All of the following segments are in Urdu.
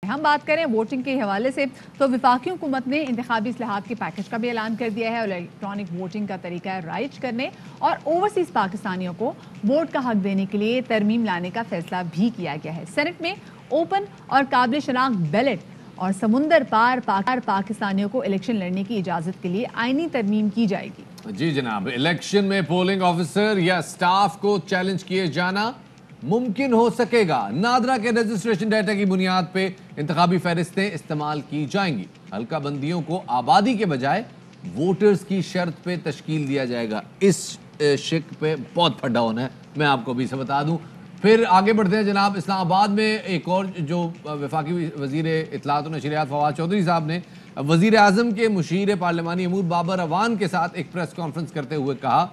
ہیں. ہم بات کریں ووٹنگ کے حوالے سے تو وفاقی حکومت نے انتخابی اصلاحات کے پیکج کا بھی اعلان کر دیا ہے اور الیکٹرانک ووٹنگ کا طریقہ رائج کرنے اور اوورسیز پاکستانیوں کو ووٹ کا حق دینے کے لیے ترمیم لانے کا فیصلہ بھی کیا گیا ہے. سینٹ میں اوپن اور قابل شناخت بیلٹ اور سمندر پار پاکستانیوں کو الیکشن لڑنے کی اجازت کے لیے آئینی ترمیم کی جائے گی. جی جناب، الیکشن میں پولنگ آفیسر یا سٹاف کو چیلنج کیے جانا ممکن ہو سکے گا. نادرا کے رجسٹریشن ڈیٹا کی بنیاد پہ انتخابی فہرستیں استعمال کی جائیں گی. حلقہ بندیوں کو آبادی کے بجائے ووٹرز کی شرط پہ تشکیل دیا جائے گا. اس شک پہ بہت پھڈا ہونا ہے، میں آپ کو بھی سے بتا دوں. پھر آگے بڑھتے ہیں جناب. اسلام آباد میں ایک اور جو وفاقی وزیر اطلاعات و نشریات فواد چودھری صاحب نے وزیر اعظم کے مشیر پارلیمانی امور بابر اعوان کے ساتھ ایک پریس کانفرنس کرتے ہوئے کہا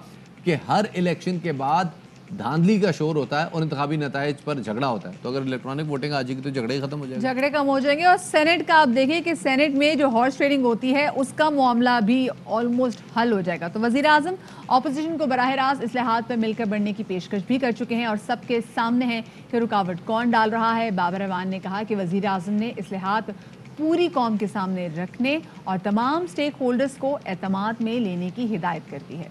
کہ ہر الیکشن کے بعد دھاندلی کا شور ہوتا ہے اور انتخابی نتائج پر جھگڑا ہوتا ہے. تو اگر الیکٹرانک ووٹنگ آ جائے گی تو جھگڑے ہی ختم ہو جائے گا. جھگڑے کم ہو جائیں گے. اور سینٹ کا آپ دیکھیں کہ سینٹ میں جو ہارس ٹریڈنگ ہوتی ہے اس کا معاملہ بھی آلموسٹ حل ہو جائے گا. تو وزیر اعظم اپوزیشن کو براہ راست اصلاحات پر مل کر بڑھنے کی پیشکش بھی کر چکے ہیں اور سب کے سامنے ہے کہ رکاوٹ کون ڈال رہا ہے. بابر اعوان نے کہا کہ وزیر اعظم نے اصلاحات پوری قوم کے سامنے رکھنے اور تمام سٹیک ہولڈرز کو اعتماد میں لینے کی ہدایت کر دی ہے.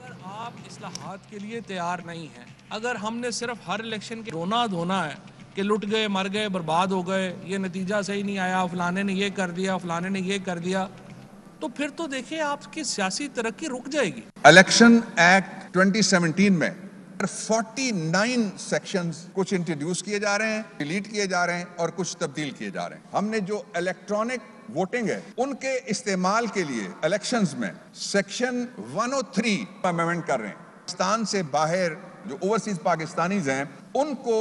اگر آپ اصلاحات کے لیے تیار نہیں ہیں، اگر ہم نے صرف ہر الیکشن کے رونا دھونا ہے کہ لٹ گئے، مر گئے، برباد ہو گئے، یہ نتیجہ صحیح نہیں آیا، فلانے نے یہ کر دیا، فلانے نے یہ کر دیا، تو پھر تو دیکھیں آپ کی سیاسی ترقی رک جائے گی. الیکشن ایکٹ 2017 میں 49 سیکشنز کچھ انٹروڈیوس کیے جا رہے ہیں، ڈیلیٹ کیے جا رہے ہیں اور کچھ تبدیل کیے جا رہے ہیں. ہم نے جو الیکٹرانک ووٹنگ ہے ان کے استعمال کے لیے الیکشنز میں سیکشن 103 امینڈمنٹ کر رہے ہیں. پاکستان سے باہر جو اوورسیز پاکستانیز ہیں ان کو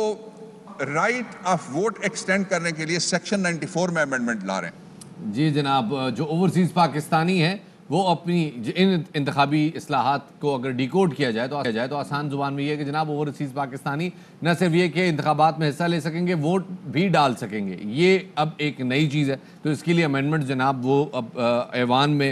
رائٹ آف ووٹ ایکسٹینڈ کرنے کے لیے سیکشن 94 میں امینڈمنٹ لا رہے ہیں. جی جناب، جو اوورسیز پاکستانی ہیں وہ اپنی ان انتخابی اصلاحات کو اگر ڈیکوڈ کیا جائے تو آسان زبان میں یہ ہے کہ جناب اوورسیز پاکستانی نہ صرف یہ کہ انتخابات میں حصہ لے سکیں گے، ووٹ بھی ڈال سکیں گے. یہ اب ایک نئی چیز ہے. تو اس کے لیے امینڈمنٹ جناب وہ اب ایوان میں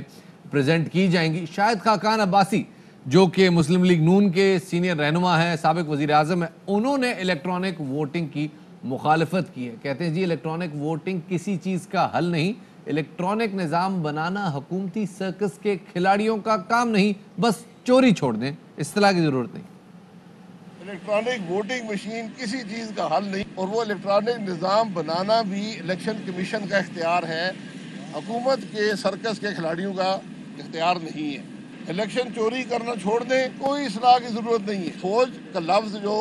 پریزنٹ کی جائیں گی. شاہد خاقان عباسی جو کہ مسلم لیگ نون کے سینئر رہنما ہیں، سابق وزیر اعظم ہیں، انہوں نے الیکٹرانک ووٹنگ کی مخالفت کی ہے. کہتے ہیں جی الیکٹرانک ووٹنگ کسی چیز کا حل نہیں، الیکٹرانک نظام بنانا حکومتی سرکس کے کھلاڑیوں کا کام نہیں، بس چوری چھوڑ دیں، اصطلاح کی ضرورت نہیں. الیکٹرانک ووٹنگ مشین کسی چیز کا حل نہیں، اور وہ الیکٹرانک نظام بنانا بھی الیکشن کمیشن کا اختیار ہے، حکومت کے سرکس کے کھلاڑیوں کا اختیار نہیں ہے. الیکشن چوری کرنا چھوڑ دیں، کوئی اصلاح کی ضرورت نہیں ہے. فوج کا لفظ جو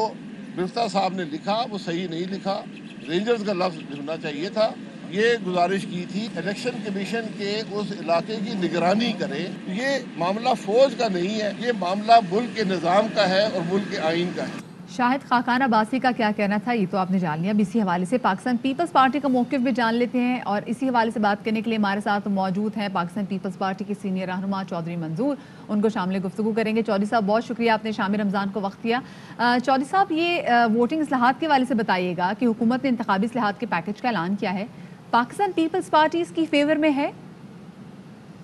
مفتہ صاحب نے لکھا وہ صحیح نہیں لکھا، رینجرز کا لفظ لکھنا چاہیے تھا. یہ گزارش کی تھی الیکشن کمیشن کے اس علاقے کی نگرانی کرے. یہ معاملہ فوج کا نہیں ہے، یہ معاملہ ملک کے نظام کا ہے اور ملک کے آئین کا ہے. شاہد خاقان عباسی کا کیا کہنا تھا یہ تو آپ نے جان لیا. اب اسی حوالے سے پاکستان پیپلز پارٹی کا موقف بھی جان لیتے ہیں اور اسی حوالے سے بات کرنے کے لیے ہمارے ساتھ موجود ہیں پاکستان پیپلز پارٹی کے سینئر رہنما چودھری منظور. ان کو شامل گفتگو کریں گے. چودھری صاحب بہت شکریہ آپ نے شام رمضان کو وقت دیا. چودھری صاحب یہ ووٹنگ اصلاحات کے حوالے سے بتائیے گا کہ حکومت نے انتخابی اصلاحات کے پیکج کا اعلان کیا ہے، پاکستان پیپلز پارٹی اس کی فیور میں ہے؟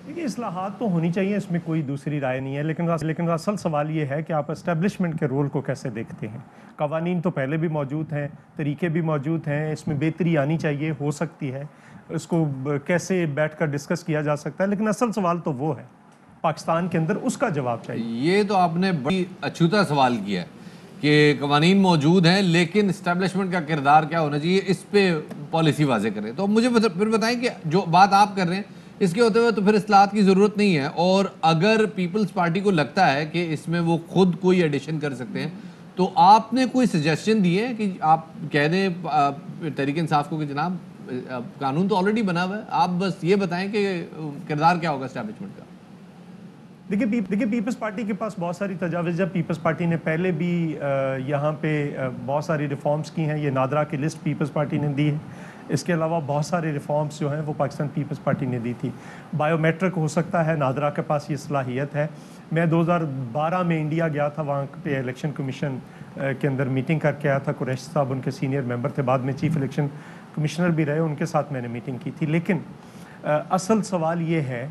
دیکھیے اصلاحات تو ہونی چاہیے، اس میں کوئی دوسری رائے نہیں ہے، لیکن اصل سوال یہ ہے کہ آپ اسٹیبلشمنٹ کے رول کو کیسے دیکھتے ہیں. قوانین تو پہلے بھی موجود ہیں، طریقے بھی موجود ہیں، اس میں بہتری آنی چاہیے، ہو سکتی ہے، اس کو کیسے بیٹھ کر ڈسکس کیا جا سکتا ہے، لیکن اصل سوال تو وہ ہے پاکستان کے اندر، اس کا جواب چاہیے. یہ تو آپ نے بڑی اچھوتا سوال کیا ہے کہ قوانین موجود ہیں لیکن اسٹیبلشمنٹ کا کردار کیا ہونا چاہیے، اس پہ پالیسی واضح کریں. تو مجھے پھر بتائیں کہ جو بات آپ کر رہے ہیں اس کے ہوتے ہوئے تو پھر اصلاحات کی ضرورت نہیں ہے، اور اگر پیپلز پارٹی کو لگتا ہے کہ اس میں وہ خود کوئی ایڈیشن کر سکتے ہیں تو آپ نے کوئی سجیشن دی ہے کہ آپ کہہ دیں تحریک انصاف کو کہ جناب قانون تو آلریڈی بنا ہوا ہے، آپ بس یہ بتائیں کہ کردار کیا ہوگا اسٹیبلشمنٹ کا. دیکھیے پیپلز پارٹی کے پاس بہت ساری تجاویز ہے. پیپلز پارٹی نے پہلے بھی یہاں پہ بہت ساری ریفارمز کی ہیں. یہ نادرا کی لسٹ پیپلز پارٹی نے دی ہے. اس کے علاوہ بہت سارے ریفارمز جو ہیں وہ پاکستان پیپلز پارٹی نے دی تھی. بائیو میٹرک ہو سکتا ہے، نادرا کے پاس یہ صلاحیت ہے. میں 2012 میں انڈیا گیا تھا، وہاں پہ الیکشن کمیشن کے اندر میٹنگ کر کے آیا تھا. قریشی صاحب ان کے سینئر ممبر تھے، بعد میں چیف الیکشن کمشنر بھی رہے، ان کے ساتھ میں نے میٹنگ کی تھی. لیکن اصل سوال یہ ہے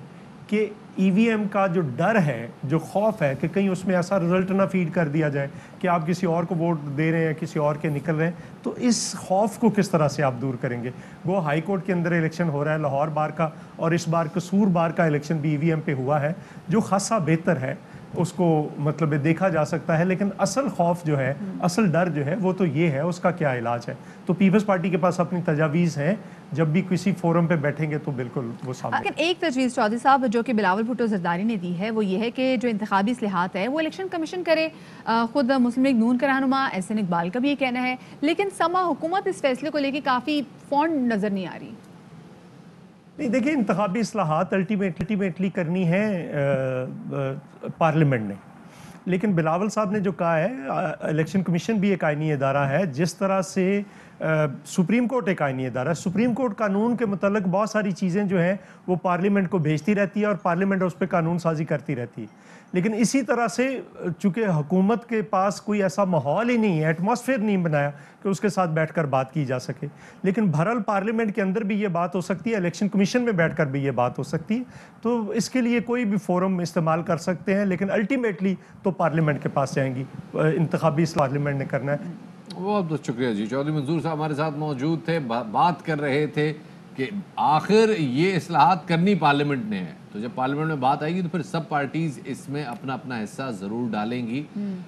کہ ای وی ایم کا جو ڈر ہے، جو خوف ہے کہ کہیں اس میں ایسا رزلٹ نہ فیڈ کر دیا جائے کہ آپ کسی اور کو ووٹ دے رہے ہیں، کسی اور کے نکل رہے ہیں، تو اس خوف کو کس طرح سے آپ دور کریں گے؟ وہ ہائی کورٹ کے اندر الیکشن ہو رہا ہے لاہور بار کا، اور اس بار قصور بار کا الیکشن بھی ای وی ایم پہ ہوا ہے جو خاصا بہتر ہے، اس کو مطلب دیکھا جا سکتا ہے، لیکن اصل خوف جو ہے، اصل ڈر جو ہے وہ تو یہ ہے، اس کا کیا علاج ہے؟ تو پیپلز پارٹی کے پاس اپنی تجاویز ہیں، جب بھی کسی فورم پہ بیٹھیں گے تو بالکل وہ سامنے۔ لیکن ایک تجویز چودھری صاحب جو کہ بلاول بھٹو زرداری نے دی ہے وہ یہ ہے کہ جو انتخابی اصلاحات ہے وہ الیکشن کمیشن کرے۔ خود مسلم لیگ نون کا رہنما احسن اقبال کا بھی یہ کہنا ہے، لیکن سما حکومت اس فیصلے کو لے کے کافی فونڈ نظر نہیں آ رہی۔ نہیں دیکھیں، انتخابی اصلاحات الٹیمیٹلی کرنی ہے پارلیمنٹ نے، لیکن بلاول صاحب نے جو کہا ہے الیکشن کمیشن بھی ایک آئینی ادارہ ہے، جس طرح سے سپریم کورٹ ایک آئینی ادارہ ہے۔ سپریم کورٹ قانون کے متعلق بہت ساری چیزیں جو ہیں وہ پارلیمنٹ کو بھیجتی رہتی ہے اور پارلیمنٹ اس پہ قانون سازی کرتی رہتی ہے، لیکن اسی طرح سے چونکہ حکومت کے پاس کوئی ایسا ماحول ہی نہیں ہے، ایٹماسفیئر نہیں بنایا کہ اس کے ساتھ بیٹھ کر بات کی جا سکے، لیکن بہرحال پارلیمنٹ کے اندر بھی یہ بات ہو سکتی ہے، الیکشن کمیشن میں بیٹھ کر بھی یہ بات ہو سکتی ہے، تو اس کے لیے کوئی بھی فورم استعمال کر سکتے ہیں، لیکن الٹیمیٹلی تو پارلیمنٹ کے پاس جائیں گی، انتخابی پارلیمنٹ نے کرنا ہے۔ بہت بہت شکریہ جی۔ چودھری منظور صاحب ہمارے ساتھ موجود تھے، بات کر رہے تھے کہ آخر یہ اصلاحات کرنی پارلیمنٹ نے ہے، تو جب پارلیمنٹ میں بات آئے گی تو پھر سب پارٹیز اس میں اپنا اپنا حصہ ضرور ڈالیں گی۔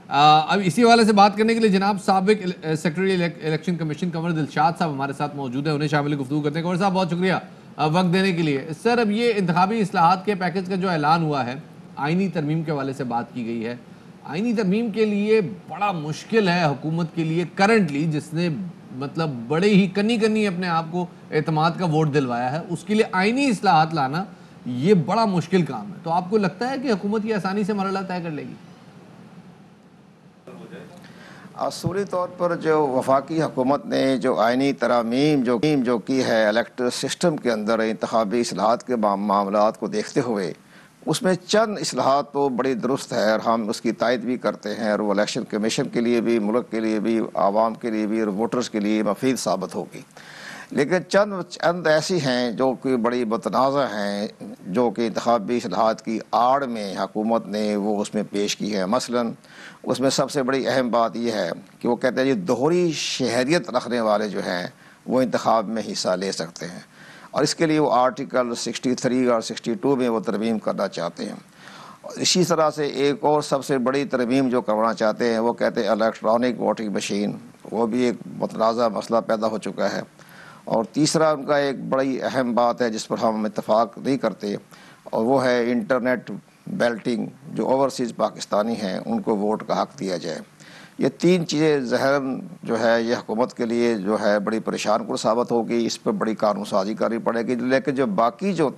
اب اسی حوالے سے بات کرنے کے لیے جناب سابق سیکرٹری الیکشن کمیشن کنور دلشاد صاحب ہمارے ساتھ موجود ہیں، انہیں شامل گفتگو کرتے ہیں۔ کنور صاحب بہت شکریہ وقت دینے کے لیے۔ سر، اب یہ انتخابی اصلاحات کے پیکج کا جو اعلان ہوا ہے، آئینی ترمیم کے حوالے سے بات کی گئی ہے، آئینی ترمیم کے لیے بڑا مشکل ہے حکومت کے لیے کرنٹلی، جس نے مطلب بڑے ہی کنی اپنے آپ کو اعتماد کا ووٹ دلوایا ہے، اس کے لیے آئینی اصلاحات لانا یہ بڑا مشکل کام ہے۔ تو آپ کو لگتا ہے کہ حکومت یہ آسانی سے مرحلہ طے کر لے گی؟ اصولی طور پر جو وفاقی حکومت نے جو آئینی ترامیم جو کی ہے الیکٹرل سسٹم کے اندر انتخابی اصلاحات کے معاملات کو دیکھتے ہوئے، اس میں چند اصلاحات تو بڑی درست ہے اور ہم اس کی تائید بھی کرتے ہیں، اور وہ الیکشن کمیشن کے لیے بھی، ملک کے لیے بھی، عوام کے لیے بھی اور ووٹرز کے لیے مفید ثابت ہوگی، لیکن چند ایسی ہیں جو کہ بڑی متنازع ہیں، جو کہ انتخابی اصلاحات کی آڑ میں حکومت نے وہ اس میں پیش کی ہے۔ مثلا اس میں سب سے بڑی اہم بات یہ ہے کہ وہ کہتے ہیں یہ دوہری شہریت رکھنے والے جو ہیں وہ انتخاب میں حصہ لے سکتے ہیں، اور اس کے لیے وہ آرٹیکل 63 اور 62 میں وہ ترمیم کرنا چاہتے ہیں۔ اسی طرح سے ایک اور سب سے بڑی ترمیم جو کرنا چاہتے ہیں وہ کہتے ہیں الیکٹرانک ووٹنگ مشین، وہ بھی ایک متنازع مسئلہ پیدا ہو چکا ہے۔ اور تیسرا ان کا ایک بڑی اہم بات ہے جس پر ہم اتفاق نہیں کرتے، اور وہ ہے انٹرنیٹ بیلٹنگ، جو اوورسیز پاکستانی ہیں ان کو ووٹ کا حق دیا جائے۔ یہ تین چیزیں ظاہراً جو ہے یہ حکومت کے لیے جو ہے بڑی پریشان کن ثابت ہوگی، اس پر بڑی قانون سازی کرنی پڑے گی، لیکن جو باقی جو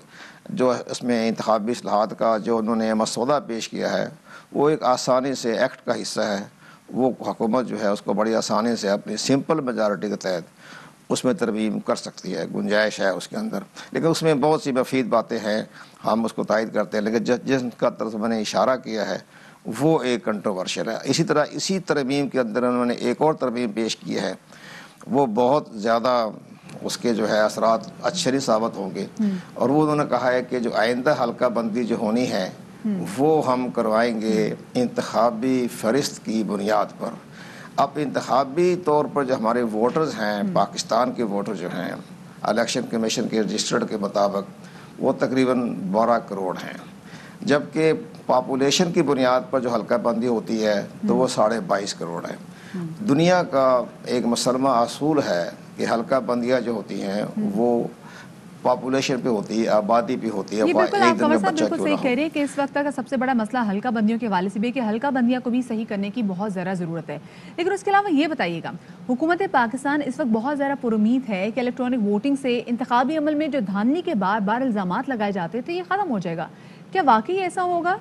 اس میں انتخابی اصلاحات کا جو انہوں نے مسودہ پیش کیا ہے وہ ایک آسانی سے ایکٹ کا حصہ ہے، وہ حکومت جو ہے اس کو بڑی آسانی سے اپنی سمپل میجارٹی کے تحت اس میں ترمیم کر سکتی ہے، گنجائش ہے اس کے اندر، لیکن اس میں بہت سی مفید باتیں ہیں، ہم اس کو تائید کرتے ہیں، لیکن جس کا طرف میں نے اشارہ کیا ہے وہ ایک کنٹروورشل ہے۔ اسی طرح اسی ترمیم کے اندر انہوں نے ایک اور ترمیم پیش کی ہے، وہ بہت زیادہ اس کے جو ہے اثرات اچھے نہیں ثابت ہوں گے، اور وہ انہوں نے کہا ہے کہ جو آئندہ حلقہ بندی جو ہونی ہے وہ ہم کروائیں گے انتخابی فہرست کی بنیاد پر۔ اب انتخابی طور پر جو ہمارے ووٹرز ہیں، پاکستان کے ووٹر جو ہیں الیکشن کمیشن کے رجسٹرڈ کے مطابق وہ تقریباً 12 کروڑ ہیں، جبکہ پاپولیشن کی بنیاد پر جو حلقہ بندی ہوتی ہے تو وہ 22.5 کروڑ ہے۔ دنیا کا ایک مسلمہ اصول ہے کہ حلقہ بندیاں جو ہوتی ہیں وہ پاپولیشن پہ ہوتی ہے، آبادی پہ ہوتی ہے، یہ بالکل ایک آپ دن میں صاحب بچہ بالکل کیوں صحیح نہ کہہ ہو۔ رہے ہیں کہ اس وقت کا سب سے بڑا مسئلہ حلقہ بندیوں کے حوالے سے بھی ہے کہ حلقہ بندیاں کو بھی صحیح کرنے کی بہت زیادہ ضرورت ہے، لیکن اس کے علاوہ یہ بتائیے گا، حکومت پاکستان اس وقت بہت زیادہ پر امید ہے کہ الیکٹرانک ووٹنگ سے انتخابی عمل میں جو دھاندلی کے بار بار الزامات لگائے جاتے تھے یہ ختم ہو جائے گا، کیا واقعی ایسا ہوگا؟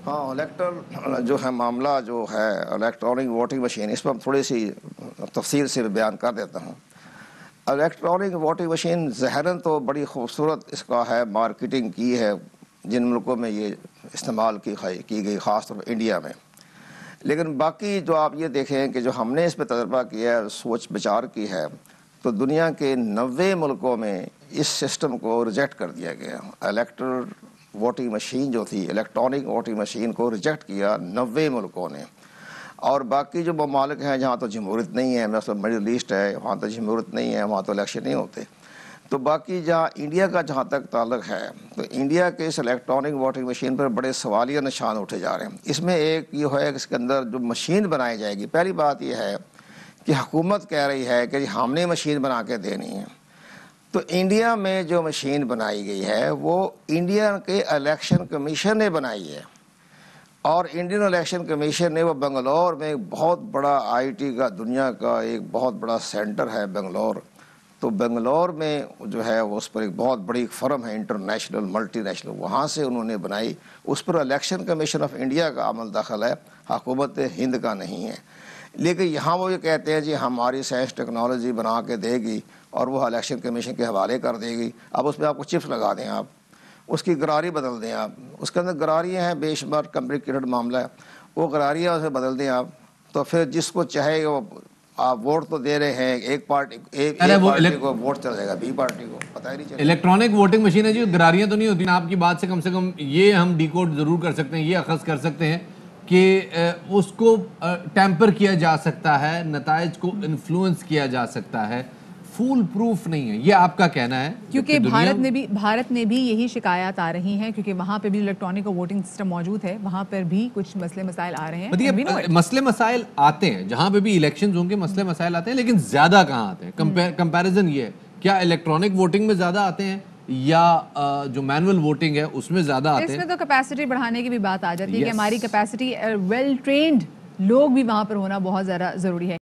ہاں، الیکٹرل جو ہے معاملہ جو ہے الیکٹرانک ووٹنگ مشین، اس پر تھوڑی سی تفصیل سے بیان کر دیتا ہوں۔ الیکٹرانک ووٹنگ مشین ظاہراً تو بڑی خوبصورت اس کا ہے مارکیٹنگ کی ہے جن ملکوں میں یہ استعمال کی گئی، خاص طور پر انڈیا میں، لیکن باقی جو آپ یہ دیکھیں کہ جو ہم نے اس پہ تجربہ کیا ہے، سوچ بچار کی ہے، تو دنیا کے 90 ملکوں میں اس سسٹم کو ریجیکٹ کر دیا گیا. الیکٹرل ووٹنگ مشین جو تھی، الیکٹرانک ووٹنگ مشین کو ریجیکٹ کیا 90 ملکوں نے. اور باقی جو ممالک ہیں جہاں تو جمہوریت نہیں ہے، مثلا مڈل ایسٹ ہے، وہاں تو جمہوریت نہیں ہے، وہاں تو الیکشن نہیں ہوتے. تو باقی جہاں انڈیا کا جہاں تک تعلق ہے، تو انڈیا کے اس الیکٹرانک ووٹنگ مشین پر بڑے سوالیہ نشان اٹھے جا رہے ہیں. اس میں ایک یہ ہے کہ اس کے اندر جو مشین بنائی جائے گی، پہلی بات یہ ہے کہ حکومت کہہ رہی ہے کہ ہم نے مشین بنا کے دینی ہے. تو انڈیا میں جو مشین بنائی گئی ہے وہ انڈیا کے الیکشن کمیشن نے بنائی ہے، اور انڈین الیکشن کمیشن نے وہ بنگلور میں ایک بہت بڑا آئی ٹی کا دنیا کا ایک بہت بڑا سینٹر ہے بنگلور. تو بنگلور میں جو ہے اس پر ایک بہت بڑی فرم ہے انٹرنیشنل ملٹی نیشنل، وہاں سے انہوں نے بنائی. اس پر الیکشن کمیشن آف انڈیا کا عمل دخل ہے، حکومت ہند کا نہیں ہے. لیکن یہاں وہ یہ کہتے ہیں جی ہماری سائنس ٹیکنالوجی بنا کے دے گی اور وہ الیکشن کمیشن کے حوالے کر دے گی. اب اس میں آپ کو چپس لگا دیں، آپ اس کی گراری بدل دیں، آپ اس کے اندر گراریاں ہیں، بے شمار کمپلیکیٹڈ معاملہ ہے، وہ گراریاں اسے بدل دیں آپ. تو پھر جس کو چاہے وہ آپ ووٹ تو دے رہے ہیں، ایک پارٹی کو ووٹ چل جائے گا، بی پارٹی کو پتہ ہی نہیں چلے. الیکٹرانک ووٹنگ مشین ہے جی، گراریاں تو نہیں ہوتی. آپ کی بات سے کم یہ ہم ڈیکوڈ ضرور کر سکتے ہیں، یہ اخذ کر سکتے ہیں کہ اس کو ٹیمپر کیا جا سکتا ہے، نتائج کو انفلوئنس کیا جا سکتا ہے، فول پروف نہیں ہے، یہ آپ کا کہنا ہے. کیونکہ بھارت میں بھی یہی شکایات آ رہی ہیں، کیونکہ وہاں پہ بھی الیکٹرانک ووٹنگ سسٹم موجود ہے، وہاں پر بھی کچھ مسئلے مسائل آ رہے ہیں. مسئلے مسائل آتے ہیں جہاں پہ بھی الیکشنز ہوں گے، مسئلے مسائل آتے ہیں، لیکن زیادہ کہاں آتے ہیں؟ کمپیریزن یہ ہے، کیا الیکٹرانک ووٹنگ میں زیادہ آتے ہیں یا جو مینول ووٹنگ ہے اس میں زیادہ آتے ہیں؟ اس میں تو کیپیسٹی بڑھانے کی بھی بات آ جاتی ہے کہ ہماری کیپیسٹی ویل ٹرینڈ لوگ بھی وہاں پر ہونا بہت زیادہ ضروری ہے.